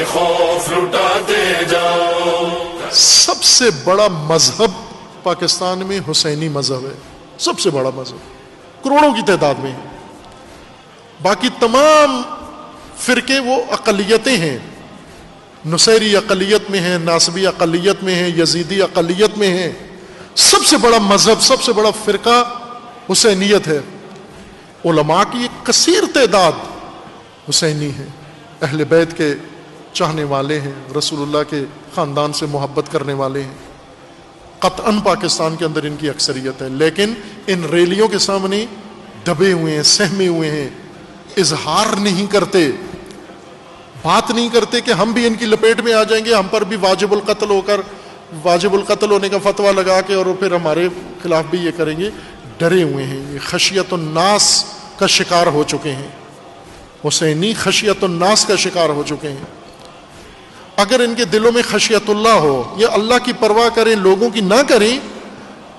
خوف لٹاتے جاؤ. سب سے بڑا مذہب پاکستان میں حسینی مذہب ہے، سب سے بڑا مذہب، کروڑوں کی تعداد میں ہے. باقی تمام فرقے وہ اقلیتیں ہیں، نصیری اقلیت میں ہیں، ناصبی اقلیت میں ہیں، یزیدی اقلیت میں ہیں. سب سے بڑا مذہب، سب سے بڑا فرقہ حسینیت ہے. علماء کی ایک کثیر تعداد حسینی ہے، اہل بیت کے چاہنے والے ہیں، رسول اللہ کے خاندان سے محبت کرنے والے ہیں. قطعاً پاکستان کے اندر ان کی اکثریت ہے، لیکن ان ریلیوں کے سامنے دبے ہوئے ہیں، سہمے ہوئے ہیں، اظہار نہیں کرتے، بات نہیں کرتے کہ ہم بھی ان کی لپیٹ میں آ جائیں گے، ہم پر بھی واجب القتل ہو کر واجب القتل ہونے کا فتویٰ لگا کے اور پھر ہمارے خلاف بھی یہ کریں گے. ڈرے ہوئے ہیں، یہ خشیت الناس کا شکار ہو چکے ہیں. حسینی خشیت الناس کا شکار ہو چکے ہیں. اگر ان کے دلوں میں خشیت اللہ ہو، یہ اللہ کی پرواہ کریں، لوگوں کی نہ کریں،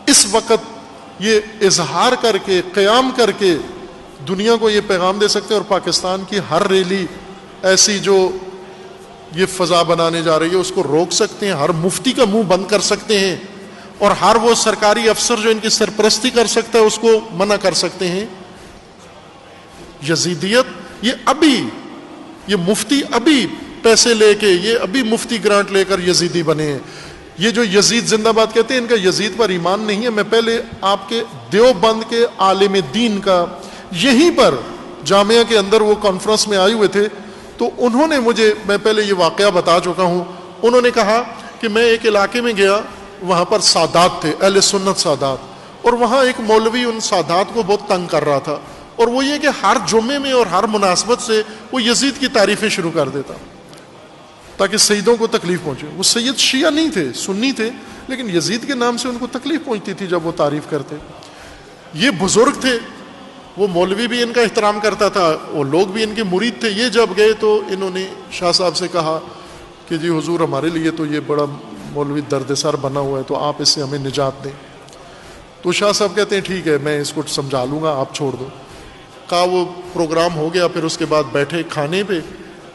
اس وقت یہ اظہار کر کے، قیام کر کے دنیا کو یہ پیغام دے سکتے ہیں. اور پاکستان کی ہر ریلی ایسی جو یہ فضا بنانے جا رہی ہے اس کو روک سکتے ہیں، ہر مفتی کا منہ بند کر سکتے ہیں، اور ہر وہ سرکاری افسر جو ان کی سرپرستی کر سکتا ہے اس کو منع کر سکتے ہیں. یزیدیت یہ مفتی ابھی پیسے لے کے، یہ ابھی مفتی گرانٹ لے کر یزیدی بنے ہیں. یہ جو یزید زندہ باد کہتے ہیں، ان کا یزید پر ایمان نہیں ہے. میں پہلے آپ کے دیوبند کے عالم دین کا یہیں پر جامعہ کے اندر وہ کانفرنس میں آئے ہوئے تھے، تو انہوں نے مجھے، میں پہلے یہ واقعہ بتا چکا ہوں، انہوں نے کہا کہ میں ایک علاقے میں گیا، وہاں پر سادات تھے، اہل سنت سادات، اور وہاں ایک مولوی ان سادات کو بہت تنگ کر رہا تھا، اور وہ یہ کہ ہر جمعے میں اور ہر مناسبت سے وہ یزید کی تعریفیں شروع کر دیتا تاکہ سیدوں کو تکلیف پہنچے. وہ سید شیعہ نہیں تھے، سنی تھے، لیکن یزید کے نام سے ان کو تکلیف پہنچتی تھی جب وہ تعریف کرتے. یہ بزرگ تھے، وہ مولوی بھی ان کا احترام کرتا تھا، وہ لوگ بھی ان کے مرید تھے. یہ جب گئے تو انہوں نے شاہ صاحب سے کہا کہ جی حضور، ہمارے لیے تو یہ بڑا مولوی درد سر بنا ہوا ہے، تو آپ اس سے ہمیں نجات دیں. تو شاہ صاحب کہتے ہیں ٹھیک ہے، میں اس کو سمجھا لوں گا، آپ چھوڑ دو. کہا وہ پروگرام ہو گیا. پھر اس کے بعد بیٹھے کھانے پہ،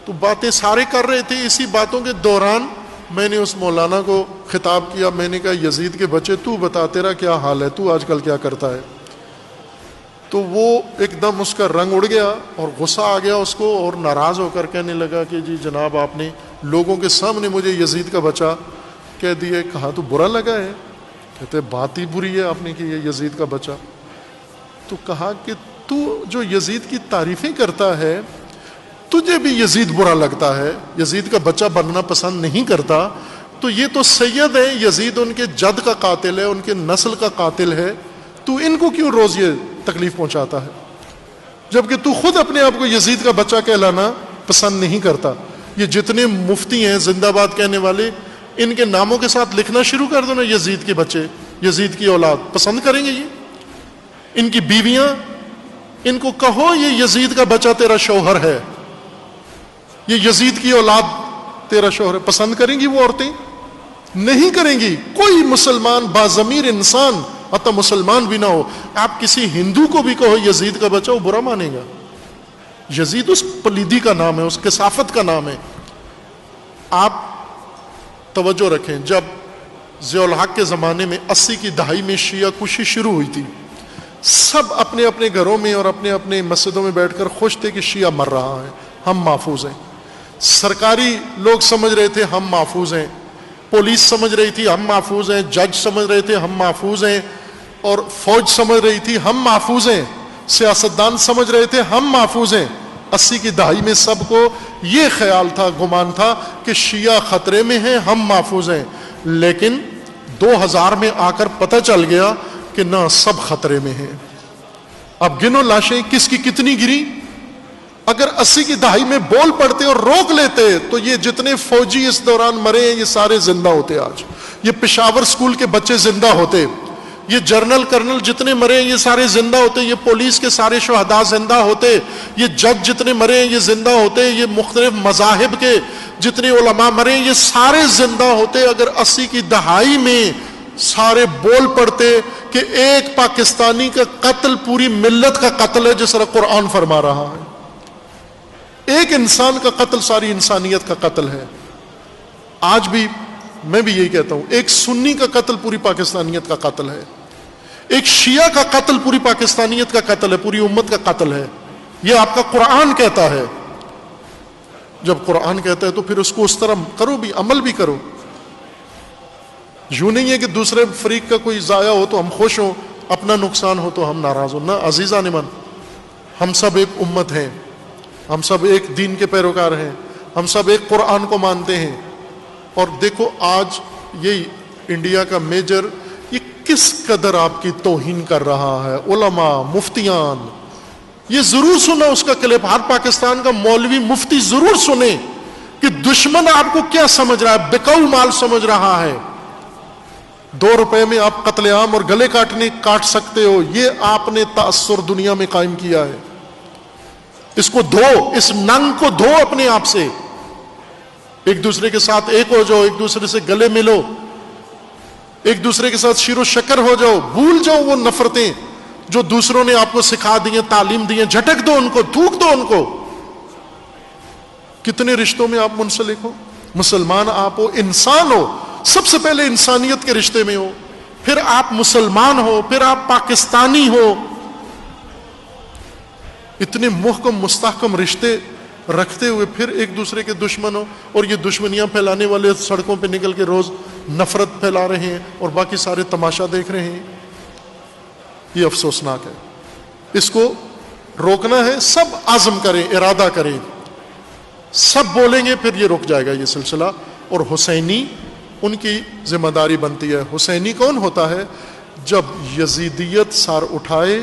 تو باتیں سارے کر رہے تھے. اسی باتوں کے دوران میں نے اس مولانا کو خطاب کیا. میں نے کہا یزید کے بچے، تو بتا تیرا کیا حال ہے، تو آج کل کیا کرتا ہے؟ تو وہ ایک دم اس کا رنگ اڑ گیا اور غصہ آ گیا اس کو، اور ناراض ہو کر کہنے لگا کہ جی جناب، آپ نے لوگوں کے سامنے مجھے یزید کا بچہ کہہ دیا. کہا تو برا لگا ہے؟ کہتے بات ہی بری ہے آپ نے کہ یہ یزید کا بچہ. تو کہا کہ تو جو یزید کی تعریفیں کرتا ہے، تجھے بھی یزید برا لگتا ہے، یزید کا بچہ بننا پسند نہیں کرتا، تو یہ تو سید ہے، یزید ان کے جد کا قاتل ہے، ان کے نسل کا قاتل ہے، تو ان کو کیوں روز یہ تکلیف پہنچاتا ہے، جبکہ تو خود اپنے آپ کو یزید کا بچہ کہلانا پسند نہیں کرتا. یہ جتنے مفتی ہیں زندہ باد کہنے والے، ان کے ناموں کے ساتھ لکھنا شروع کر دو نا، یزید کے بچے، یزید کی اولاد. پسند کریں گے یہ؟ ان کی بیویاں، ان کو کہو یہ یزید کا بچہ تیرا شوہر ہے، یہ یزید کی اولاد تیرا شوہر ہے. پسند کریں گی وہ عورتیں؟ نہیں کریں گی. کوئی مسلمان باضمیر انسان، حتی مسلمان بھی نہ ہو، آپ کسی ہندو کو بھی کہو یزید کا بچہ، وہ برا مانے گا. یزید اس پلیدی کا نام ہے، اس کثافت کا نام ہے. آپ توجہ رکھیں، جب ضیاء الحق کے زمانے میں 80 کی دہائی میں شیعہ کشی شروع ہوئی تھی، سب اپنے اپنے گھروں میں اور اپنے اپنے مسجدوں میں بیٹھ کر خوش تھے کہ شیعہ مر رہا ہے، ہم محفوظ ہیں. سرکاری لوگ سمجھ رہے تھے ہم محفوظ ہیں، پولیس سمجھ رہی تھی ہم محفوظ ہیں، جج سمجھ رہے تھے ہم محفوظ ہیں، اور فوج سمجھ رہی تھی ہم محفوظ ہیں، سیاستدان سمجھ رہے تھے ہم محفوظ ہیں. 80 کی دہائی میں سب کو یہ خیال تھا، گمان تھا کہ شیعہ خطرے میں ہیں، ہم محفوظ ہیں. لیکن 2000 میں آ کر پتہ چل گیا کہ نہ، سب خطرے میں ہیں. اب گنو لاشیں کس کی کتنی گری. اگر 80 کی دہائی میں بول پڑتے اور روک لیتے تو یہ جتنے فوجی اس دوران مرے ہیں یہ سارے زندہ ہوتے. آج یہ پشاور سکول کے بچے زندہ ہوتے، یہ جنرل کرنل جتنے مرے ہیں یہ سارے زندہ ہوتے، یہ پولیس کے سارے شہداء زندہ ہوتے، یہ جج جتنے مرے ہیں یہ زندہ ہوتے، یہ مختلف مذاہب کے جتنے علماء مرے ہیں یہ سارے زندہ ہوتے. اگر 80 کی دہائی میں سارے بول پڑتے کہ ایک پاکستانی کا قتل پوری ملت کا قتل ہے، جس طرح قرآن فرما رہا ہے، ایک انسان کا قتل ساری انسانیت کا قتل ہے. آج بھی میں بھی یہی کہتا ہوں, ایک سنی کا قتل پوری پاکستانیت کا قتل ہے, ایک شیعہ کا قتل پوری پاکستانیت کا قتل ہے, پوری امت کا قتل ہے. یہ آپ کا قرآن کہتا ہے. جب قرآن کہتا ہے تو پھر اس کو اس طرح کرو بھی, عمل بھی کرو. یوں نہیں ہے کہ دوسرے فریق کا کوئی ضائع ہو تو ہم خوش ہوں, اپنا نقصان ہو تو ہم ناراض ہوں. نہ عزیزان من, ہم سب ایک امت ہیں, ہم سب ایک دین کے پیروکار ہیں, ہم سب ایک قرآن کو مانتے ہیں. اور دیکھو آج یہ انڈیا کا میجر یہ کس قدر آپ کی توہین کر رہا ہے. علماء, مفتیان, یہ ضرور سنا اس کا کلپ, ہر پاکستان کا مولوی مفتی ضرور سنے کہ دشمن آپ کو کیا سمجھ رہا ہے, بکاؤ مال سمجھ رہا ہے. 2 روپے میں آپ قتل عام اور گلے کاٹ سکتے ہو, یہ آپ نے تاثر دنیا میں قائم کیا ہے. اس کو دھو, اس ننگ کو دھو اپنے آپ سے. ایک دوسرے کے ساتھ ایک ہو جاؤ, ایک دوسرے سے گلے ملو, ایک دوسرے کے ساتھ شیر و شکر ہو جاؤ, بھول جاؤ وہ نفرتیں جو دوسروں نے آپ کو سکھا دی ہیں, تعلیم دی ہیں. جھٹک دو ان کو, تھوک دو ان کو. کتنے رشتوں میں آپ منسلک ہو. مسلمان آپ ہو, انسان ہو, سب سے پہلے انسانیت کے رشتے میں ہو, پھر آپ مسلمان ہو, پھر آپ پاکستانی ہو. اتنے محکم مستحکم رشتے رکھتے ہوئے پھر ایک دوسرے کے دشمن ہو, اور یہ دشمنیاں پھیلانے والے سڑکوں پہ نکل کے روز نفرت پھیلا رہے ہیں اور باقی سارے تماشا دیکھ رہے ہیں. یہ افسوسناک ہے. اس کو روکنا ہے. سب عزم کریں, ارادہ کریں, سب بولیں گے, پھر یہ رک جائے گا یہ سلسلہ. اور حسینی ان کی ذمہ داری بنتی ہے. حسینی کون ہوتا ہے؟ جب یزیدیت سر اٹھائے,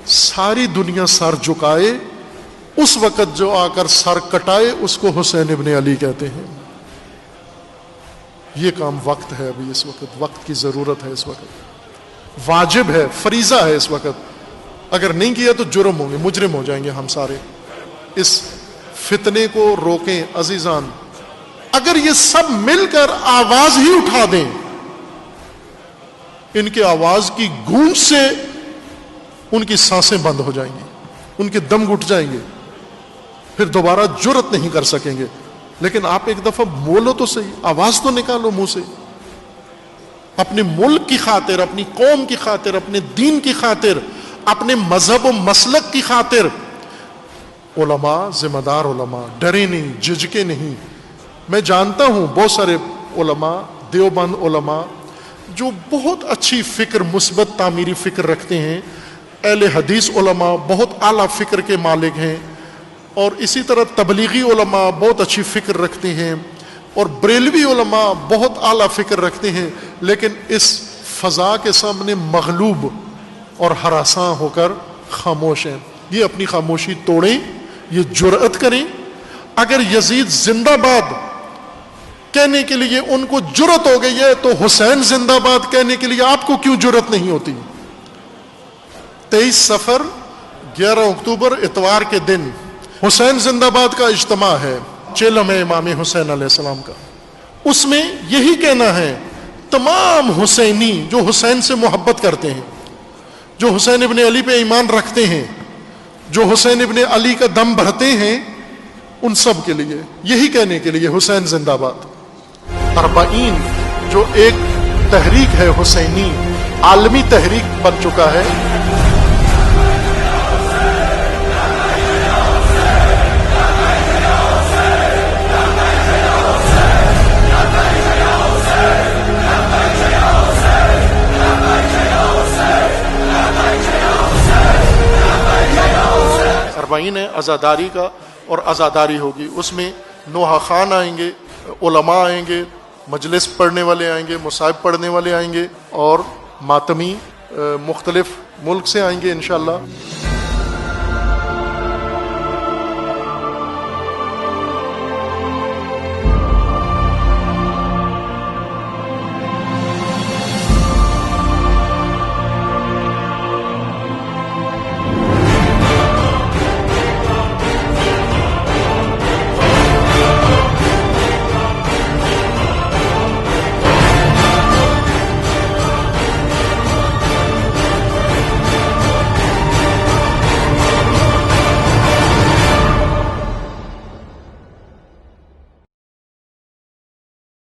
ساری دنیا سر جھکائے, اس وقت جو آ کر سر کٹائے اس کو حسین ابن علی کہتے ہیں. یہ کام وقت ہے, ابھی اس وقت کی ضرورت ہے, اس وقت واجب ہے, فریضہ ہے اس وقت. اگر نہیں کیا تو جرم ہوں گے, مجرم ہو جائیں گے ہم سارے. اس فتنے کو روکیں عزیزان. اگر یہ سب مل کر آواز ہی اٹھا دیں, ان کے آواز کی گونج سے ان کی سانسیں بند ہو جائیں گی, ان کے دم گھٹ جائیں گے, پھر دوبارہ جرت نہیں کر سکیں گے. لیکن آپ ایک دفعہ بولو تو صحیح, آواز تو نکالو منہ سے. اپنے ملک کی خاطر, اپنی قوم کی خاطر, اپنے دین کی خاطر, اپنے مذہب و مسلک کی خاطر. علماء, ذمہ دار علماء, ڈرے نہیں, جھجکے نہیں. میں جانتا ہوں بہت سارے علماء, دیوبند علماء جو بہت اچھی فکر, مثبت تعمیری فکر رکھتے ہیں. اہل حدیث علماء بہت اعلیٰ فکر کے مالک ہیں, اور اسی طرح تبلیغی علماء بہت اچھی فکر رکھتے ہیں, اور بریلوی علماء بہت اعلیٰ فکر رکھتے ہیں. لیکن اس فضا کے سامنے مغلوب اور ہراساں ہو کر خاموش ہیں. یہ اپنی خاموشی توڑیں, یہ جرأت کریں. اگر یزید زندہ باد کہنے کے لیے ان کو جرأت ہو گئی ہے تو حسین زندہ باد کہنے کے لیے آپ کو کیوں جرأت نہیں ہوتی؟ 23 صفر 11 اکتوبر اتوار کے دن حسین زندہ باد کا اجتماع ہے, چیلم ہے امام حسین علیہ السلام کا. اس میں یہی کہنا ہے تمام حسینی جو حسین سے محبت کرتے ہیں, جو حسین ابن علی پہ ایمان رکھتے ہیں, جو حسین ابن علی کا دم بھرتے ہیں, ان سب کے لیے یہی کہنے کے لیے حسین زندہ باد. 40 جو ایک تحریک ہے حسینی, عالمی تحریک بن چکا ہے. ہے عزاداری کا, اور عزاداری ہوگی. اس میں نوحہ خان آئیں گے, علماء آئیں گے, مجلس پڑھنے والے آئیں گے, مصائب پڑھنے والے آئیں گے, اور ماتمی مختلف ملک سے آئیں گے انشاءاللہ.